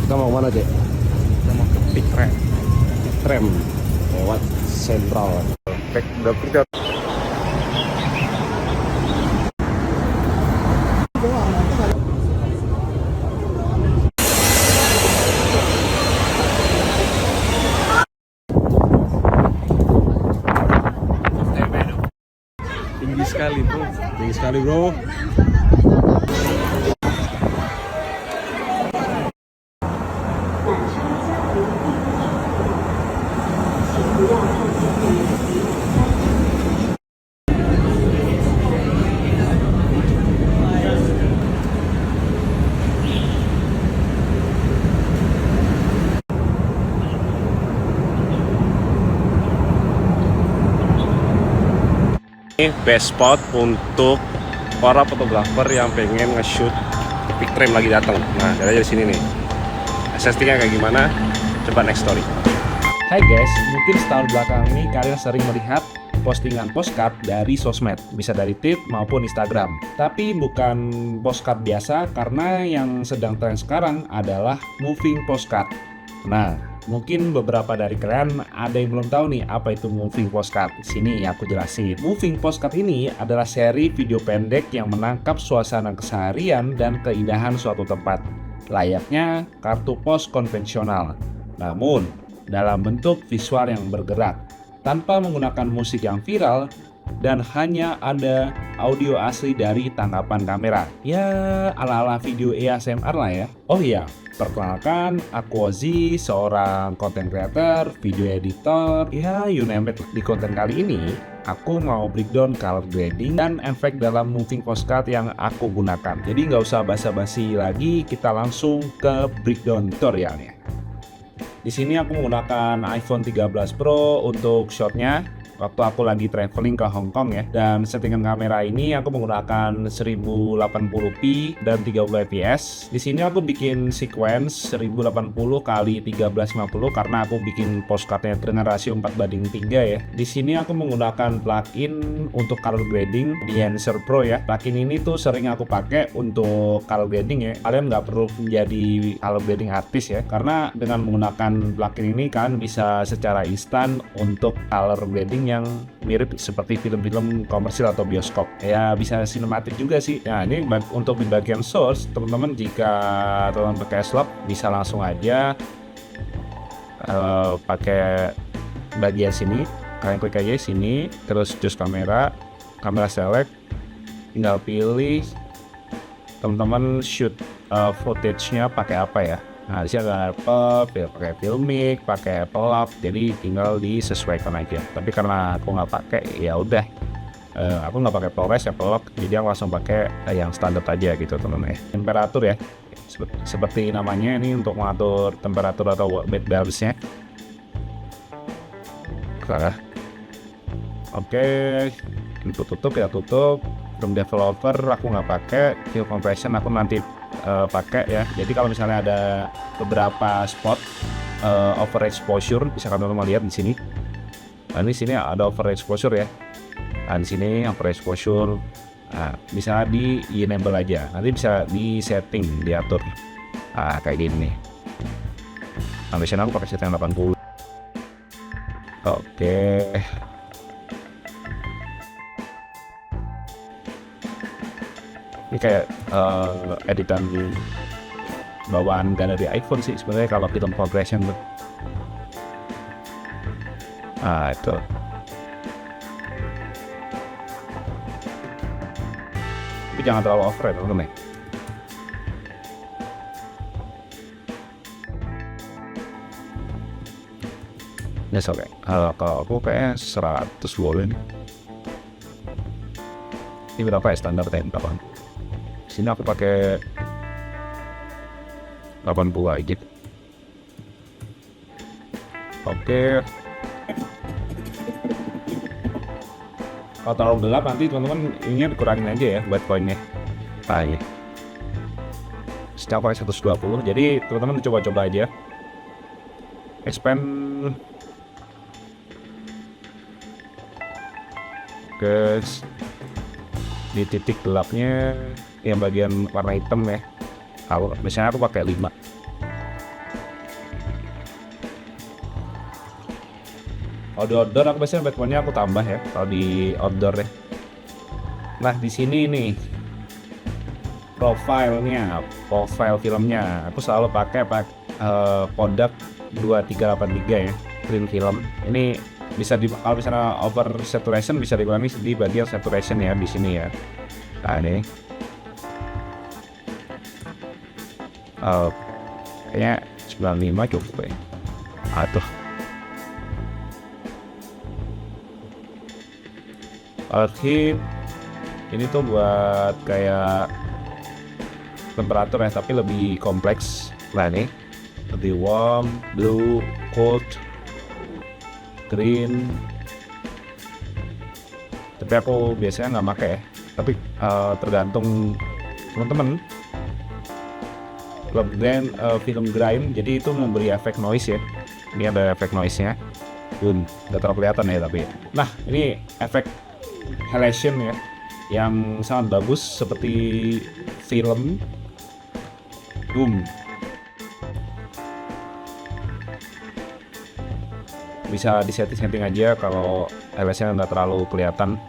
Kita mau kemana, Cek? Kita mau ke Peak Tram. Tram lewat Sentral. Udah kerja. Tinggi sekali bro. Tinggi sekali, bro. Ini best spot untuk para fotografer yang pengen nge-shoot Peak Tram lagi datang. Nah, kita aja di sini nih. SST-nya kayak gimana? Coba next story. Hai guys, mungkin setahun belakang ini kalian sering melihat postingan postcard dari sosmed, bisa dari tweet maupun Instagram. Tapi bukan postcard biasa karena yang sedang tren sekarang adalah moving postcard. Nah, mungkin beberapa dari kalian ada yang belum tahu nih apa itu moving postcard. Sini aku jelasin. Moving postcard ini adalah seri video pendek yang menangkap suasana keseharian dan keindahan suatu tempat, layaknya kartu pos konvensional. Namun, dalam bentuk visual yang bergerak, tanpa menggunakan musik yang viral, dan hanya ada audio asli dari tangkapan kamera. Ya, ala-ala video ASMR lah ya. Oh iya, perkenalkan aku Ozzy, seorang content creator, video editor, ya you name it. Di konten kali ini, aku mau breakdown color grading dan efek dalam moving postcard yang aku gunakan. Jadi nggak usah basa-basi lagi, kita langsung ke breakdown tutorialnya. Di sini aku menggunakan iPhone 13 Pro untuk shotnya waktu aku lagi traveling ke Hong Kong ya. Dan settingan kamera ini aku menggunakan 1080p dan 30 fps. Di sini aku bikin sequence 1080 kali 1350 karena aku bikin postcardnya dengan rasio 4:3 ya. Di sini aku menggunakan plugin untuk color grading di Enhancer Pro ya. Plugin ini tuh sering aku pakai untuk color grading ya. Kalian nggak perlu menjadi color grading artis ya, karena dengan menggunakan plugin ini kalian bisa secara instan untuk color grading yang mirip seperti film-film komersil atau bioskop. Ya bisa sinematik juga sih. Nah ini untuk di bagian source, teman-teman jika teman-teman pakai slop bisa langsung aja pakai bagian sini. Kalian klik aja sini, terus choose kamera select, tinggal pilih teman-teman shoot footage-nya pakai apa ya. Nah, di sini ada pakai Filmic, pakai Apple Lab, jadi tinggal disesuaikan aja. Tapi karena aku nggak pakai, ya udah, aku nggak pakai ProRes, Apple Lab, jadi aku langsung pakai yang standar aja gitu teman-teman ya. Temperatur ya, seperti namanya ini untuk mengatur temperatur atau white balance-nya. Oke, input tutup ya tutup. From developer aku nggak pakai, fill compression aku nanti pakai ya. Jadi kalau misalnya ada beberapa spot overexposure, bisa teman-teman lihat di sini. Nah, di sini ada overexposure ya. Nah, di sini overexposure, nah, bisa di enable aja. Nanti bisa di setting, diatur. Nah, kayak gini nih. Nah, biasanya aku pakai setting 80. Oke. Ini kayak editan bawaan galeri iPhone sih sebenarnya kalau film progression tuh. Nah itu. Tapi jangan terlalu over ya teman-teman. Ya oke. Kalau aku kayak 100 boleh nih. Ini berapa ya standar berapa? Sini aku pakai 80 aja. Oke. Kalau terlalu gelap nanti teman-teman ini dikurangin aja ya buat poinnya. Nah ini. Setiap pakai 120. Jadi teman-teman coba-coba aja. Expand. Guys. Di titik gelapnya yang bagian warna hitam ya, misalnya aku pakai 5. Kalau di outdoor aku biasanya backgroundnya aku tambah ya kalau di outdoor ya. Nah di sini nih profile filmnya aku selalu pakai Kodak 2383 ya, clean film. Ini bisa kalau misalnya over saturation bisa dikurangi di bagian saturation ya di sini ya. Nah ini kayaknya 95 cukup ya. Aduh. Heat ini tuh buat kayak temperatur ya, tapi lebih kompleks. Nah ini lebih warm, blue, cold, green. Tapi aku biasanya nggak pakai ya. Tapi tergantung teman-teman. Kemudian film grind, jadi itu memberi efek noise ya. Ini ada efek noise-nya. Udah terlalu kelihatan ya tapi. Nah ini efek halation ya, yang sangat bagus seperti film. Bisa disetting aja kalau LS-nya nggak terlalu kelihatan.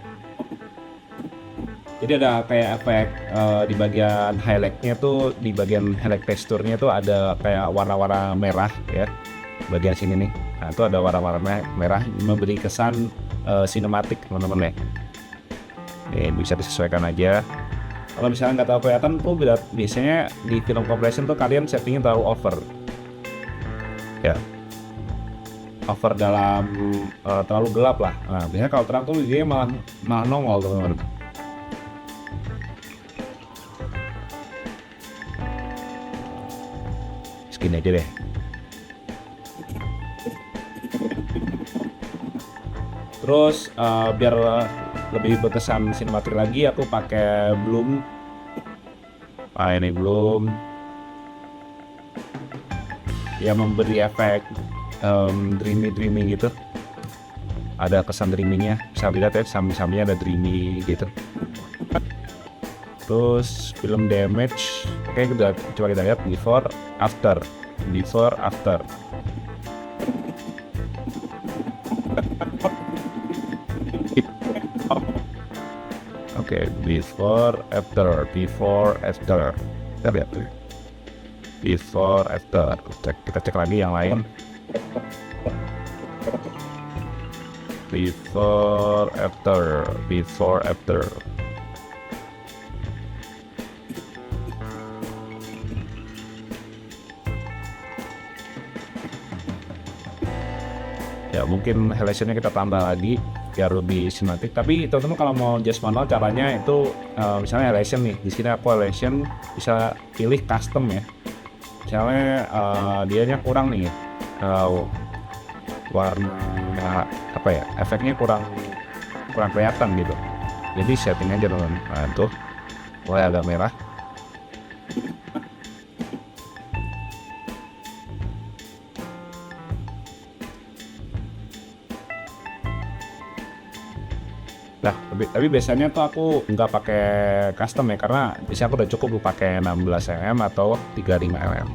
Jadi ada kayak efek di bagian highlight-nya tuh, di bagian highlight teksturnya tuh ada kayak warna-warna merah ya, bagian sini nih. Nah itu ada warna-warna merah memberi kesan sinematik teman-teman ya. Ini bisa disesuaikan aja. Kalau misalnya nggak terlalu kelihatan tuh biasanya di film compression tuh kalian settingnya terlalu over ya, over dalam terlalu gelap lah. Nah biasanya kalau terang tuh dia malah nongol teman-teman. Segini aja deh. Terus biar lebih berkesan sinematik lagi, aku pakai bloom. Nah ini bloom yang memberi efek dreamy gitu. Ada kesan dreamingnya, bisa lihat ya, samping-sampingnya ada dreamy gitu. Terus film damage, oke coba kita lihat before after. Oke, before after. Kita lihat tuh. Before after. Kita cek lagi yang lain. Before after. Ya mungkin highlightnya kita tambah lagi biar lebih sinematik. Tapi teman-teman kalau mau just manual, caranya itu misalnya highlight nih, di sini aku highlight bisa pilih custom ya. Misalnya dianya kurang nih warna apa ya, efeknya kurang kelihatan gitu, jadi setting aja teman-teman. Nah tuh mulai agak merah. Nah, tapi biasanya tuh aku nggak pakai custom ya, karena biasanya aku udah cukup pakai 16 mm atau 35 mm.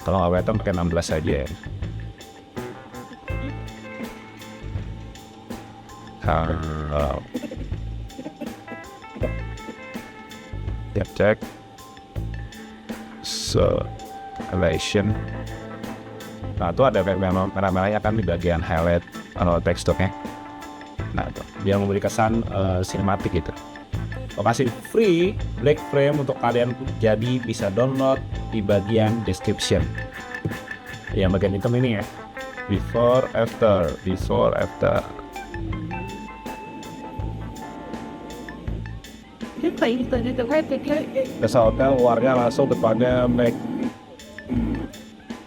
Kalau nggak kelihatan pakai 16 aja ya. Cek elevation. Nah itu ada efek merah-merahnya kan di bagian highlight atau teksturnya. Nah itu dia memberi kesan sinematik gitu. Lokasi free black frame untuk kalian, jadi bisa download di bagian description. Yang bagian hitam ini ya, before after. Ke hotel, warga langsung depannya Mac.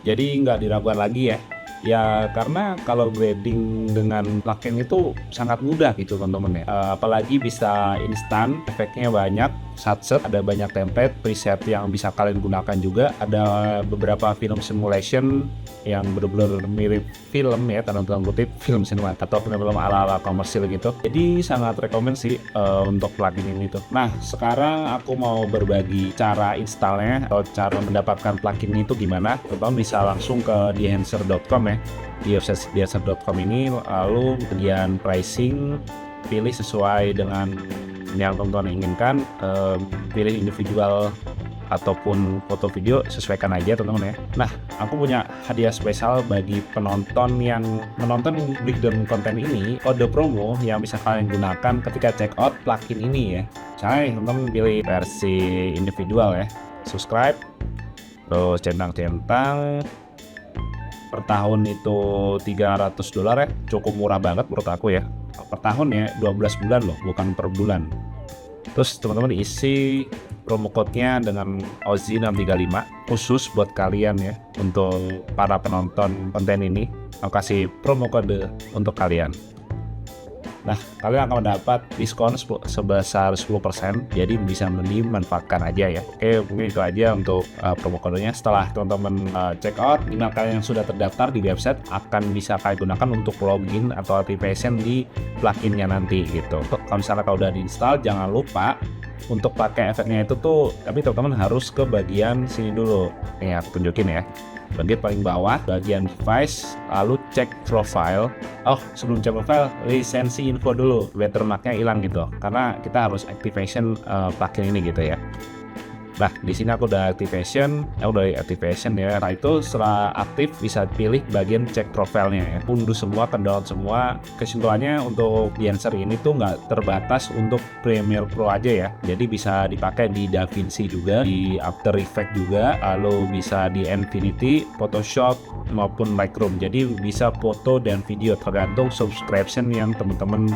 Jadi nggak diragukan lagi ya. Ya karena kalau grading dengan plugin itu sangat mudah gitu teman-teman ya. Apalagi bisa instan, efeknya banyak, satset, ada banyak template preset yang bisa kalian gunakan juga. Ada beberapa film simulation yang benar-benar mirip film ya, tanda kutip film sinema atau film-film ala-ala komersil gitu. Jadi sangat rekomen sih untuk plugin ini tuh. Nah, sekarang aku mau berbagi cara installnya atau cara mendapatkan plugin itu gimana. Teman-teman bisa langsung ke thehancer.com ya. Di website thehancer.com ini, lalu bagian pricing, pilih sesuai dengan yang teman-teman inginkan, pilih individual ataupun foto video, sesuaikan aja teman-teman ya. Nah, aku punya hadiah spesial bagi penonton yang menonton breakdown konten ini, kode promo yang bisa kalian gunakan ketika check out plugin ini ya. Misalnya teman-teman pilih versi individual ya, subscribe, terus centang-centang, per tahun itu $300 ya, cukup murah banget menurut aku ya. Per tahun ya, 12 bulan loh, bukan per bulan. Terus teman-teman isi promo code-nya dengan Ozzy635 khusus buat kalian ya, untuk para penonton konten ini. Aku kasih promo kode untuk kalian. Nah, kalian akan mendapat diskon sebesar 10%, jadi bisa dimanfaatkan aja ya. Oke, mungkin itu aja untuk promo kodenya. Setelah teman-teman check out, email kalian yang sudah terdaftar di website akan bisa kalian gunakan untuk login atau activation di pluginnya nanti gitu. Kalau misalnya kalau udah diinstal, jangan lupa untuk pakai efeknya itu tuh, tapi teman-teman harus ke bagian sini dulu. Nih aku tunjukin ya. Bagian paling bawah, bagian device, lalu cek profile. Oh, sebelum cek profile, lisensi info dulu, watermarknya hilang gitu, karena kita harus activation plugin ini gitu ya. Nah, di sini aku udah activation ya. Nah, itu setelah aktif bisa pilih bagian cek profilnya ya. Unduh semua, download semua. Kesimpulannya untuk Thehancer ini tuh nggak terbatas untuk Premiere Pro aja ya. Jadi bisa dipakai di DaVinci juga, di After Effects juga, lalu bisa di Infinity, Photoshop maupun Lightroom. Jadi bisa foto dan video tergantung subscription yang teman-teman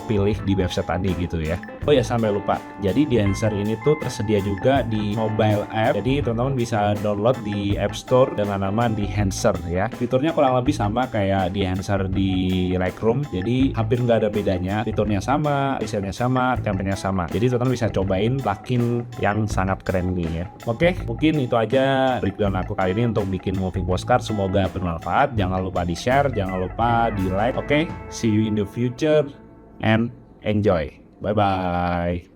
pilih di website tadi gitu ya. Oh ya, sampai lupa. Jadi Thehancer ini tuh tersedia juga di mobile app. Jadi teman-teman bisa download di App Store dengan nama Thehancer ya. Fiturnya kurang lebih sama kayak Thehancer di Lightroom. Jadi hampir nggak ada bedanya. Fiturnya sama, desainnya sama, template-nya sama. Jadi teman-teman bisa cobain plugin yang sangat keren ini ya. Oke, mungkin itu aja breakdown aku kali ini untuk bikin moving postcard. Semoga bermanfaat. Jangan lupa di share, jangan lupa di like. Oke, see you in the future and enjoy. Bye bye.